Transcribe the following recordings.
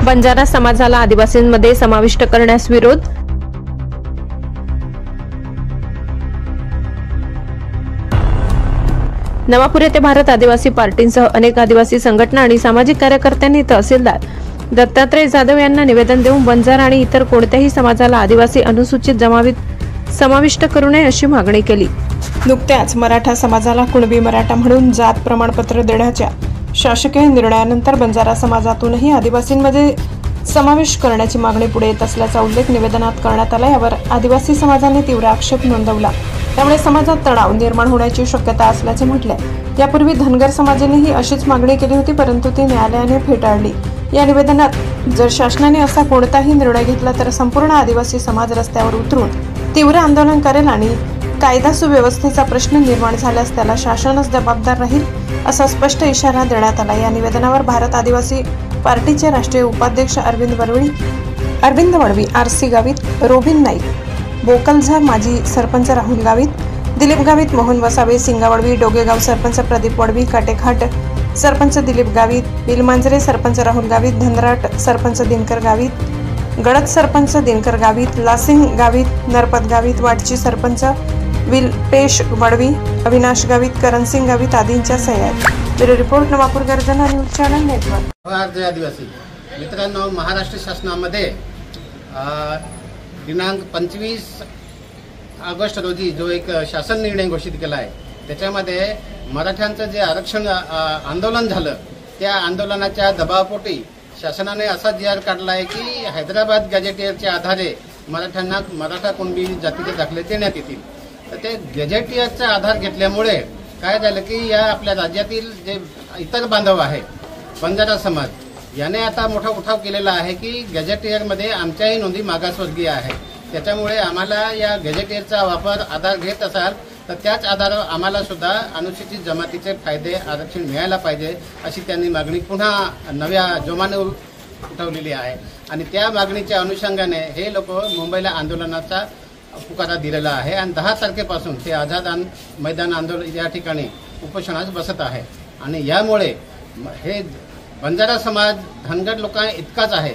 बंजारा समाजाला आदिवासींमध्ये समाविष्ट करण्यास विरोध। नवापूर येथे भारत आदिवासी पार्टींसह अनेक आदिवासी संघटना आणि सामाजिक कार्यकर्त्यांनी तहसीलदार दत्तात्रय जाधव यांना निवेदन देऊन बंजारा आणि इतर कोणत्याही समाजाला आदिवासी अनुसूचित जमातीत समाविष्ट करू नये अशी मागणी केली। नुकत्याच मराठा समाजाला कुणबी मराठा म्हणून जात प्रमाणपत्र देण्याच्या शासकीय निर्णयानंतर बंजारा समाजातूनही आदिवासींमध्ये समावेश करण्याची मागणी पुढे येत असल्याचा उल्लेख निवेदनात करण्यात आला। यावर आदिवासी समाजाने तीव्र आक्षेप नोंदवला। त्यामुळे समाजात तणाव निर्माण होण्याची शक्यता असल्याचे म्हटले। यापूर्वी धनगर समाजानेही अशीच मागणी केली होती, परंतु ती न्यायालयाने फेटाळली। या निवेदनात जर शासनाने असा कोणताही निर्णय घेतला तर संपूर्ण आदिवासी समाज रस्त्यावर उतरून तीव्र आंदोलन करेल आणि कायदा सुव्यवस्थेचा प्रश्न निर्माण झाल्यास त्याला शासनच जबाबदार राहील असा स्पष्ट इशारा देण्यात आला। या निवेदनावर भारत आदिवासी पार्टीचे राष्ट्रीय उपाध्यक्ष अरविंद वडवी, आरसी गावित, रोबिन नाईक, बोकलझर माजी सरपंच राहुल गावित, दिलीप गावित, मोहन वसावे, सिंगावडवी, डोगेगाव सरपंच प्रदीप वडवी, काटेखाट सरपंच दिलीप गावित, बिलमांजरे सरपंच राहुल गावित, धनराट सरपंच दिनकर गावित, गडद सरपंच दिनकर गावित, लासिंग गावित, नरपत गावित, वाटची सरपंच विल्पेश वडवी, अविनाश गावित, करणसिंग गावित आदींच्या सह्या आहेत। ब्युरो रिपोर्ट, नवापूर गर्जना न्यूज चॅनल नेटवर्क। आदिवासी मित्रांनो, महाराष्ट्र शासनामध्ये दिनांक 25 ऑगस्ट रोजी जो एक शासन निर्णय घोषित केला आहे, त्याच्यामध्ये मराठ्यांचं जे आरक्षण आंदोलन झालं, त्या आंदोलनाच्या दबावापोटी शासनाने असा जी.आर. काढला आहे की हैदराबाद गॅजेटियरच्या आधारे मराठ्यांना मराठा कुणबी जातीचे दाखले देण्यात येतील। तर ते गॅजेटियरचा आधार घेतल्यामुळे काय झालं की या आपल्या राज्यातील जे इतर बांधव आहे, बंजारा समाज याने आता मोठा उठाव केलेला आहे की गॅजेटियरमध्ये आमच्याही नोंदी मागासवर्गीय आहे, त्याच्यामुळे आम्हाला या गॅजेटियरचा वापर आधार घेत असाल तर त्याच आधारावर आम्हाला सुद्धा अनुसूचित जमातीचे फायदे आरक्षण मिळायला पाहिजे अशी त्यांनी मागणी पुन्हा नव्या जोमाने उठवलेली आहे। आणि त्या मागणीच्या अनुषंगाने हे लोक मुंबईला आंदोलनाचा पुकारा दिलेला आहे आणि 10 तारखेपासून ते आझाद मैदान आंदोलन या ठिकाणी उपोषणास बसत आहे। आणि यामुळे हे बंजारा समाज धनगर लोकांना इतकाच आहे,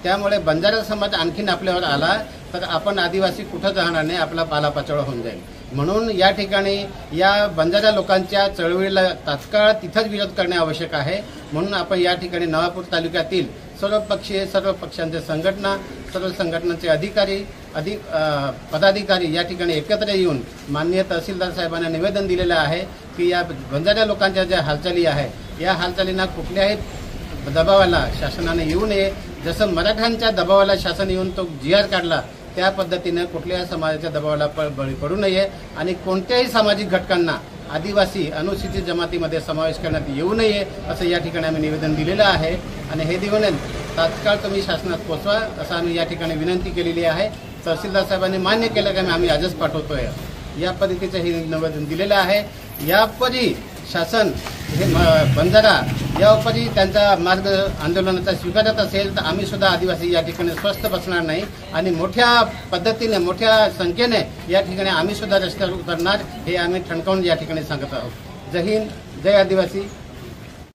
त्यामुळे बंजारा समाज आणखीन आपल्यावर आला तर आपण आदिवासी कुठं राहणार नाही, आपला पालापाचोळा होऊन जाईल। म्हणून या ठिकाणी या बंजारा लोकांच्या चळवळीला तात्काळ तिथंच विरोध करणे आवश्यक आहे। म्हणून आपण या ठिकाणी नवापूर तालुक्यातील सर्व पक्षीय, सर्व पक्षांचे संघटना, सर्व संघटनांचे पदाधिकारी या ठिकाणी एकत्र येऊन माननीय तहसीलदार साहेबांना निवेदन दिलेलं आहे की या बंजारा लोकांच्या ज्या हालचाली आहे, या हालचालींना कुठल्याही दबावाला शासनाने येऊ नये। जसं मराठ्यांच्या दबावाला शासन येऊन तो जी.आर. काढला, त्या पद्धतीने कुठल्याही समाजाच्या दबावाला बळी पडू नये आणि कोणत्याही सामाजिक घटकांना आदिवासी अनुसूचित जमातीमध्ये समावेश करण्यात येऊ नये असं या ठिकाणी आम्ही निवेदन दिलेलं आहे। आणि हे निवेदन तात्काळ तुम्ही शासनात पोचवा असं आम्ही या ठिकाणी विनंती केलेली आहे। तहसीलदार साहेबांनी मान्य केलं की आम्ही आजच पाठवतोय, या पद्धतीचं हे निवेदन दिलेलं आहे। यापरी शासन हे बंजारा यापरी त्यांचा मार्ग आंदोलनाचा स्वीकारत असेल तर आम्ही सुद्धा आदिवासी या ठिकाणी स्वस्थ बसणार नाही आणि मोठ्या पद्धतीने, मोठ्या संख्येने या ठिकाणी आम्ही सुद्धा रस्त्यावर उतरणार, हे आम्ही ठणकावून या ठिकाणी सांगत आहोत। जय हिंद, जय आदिवासी।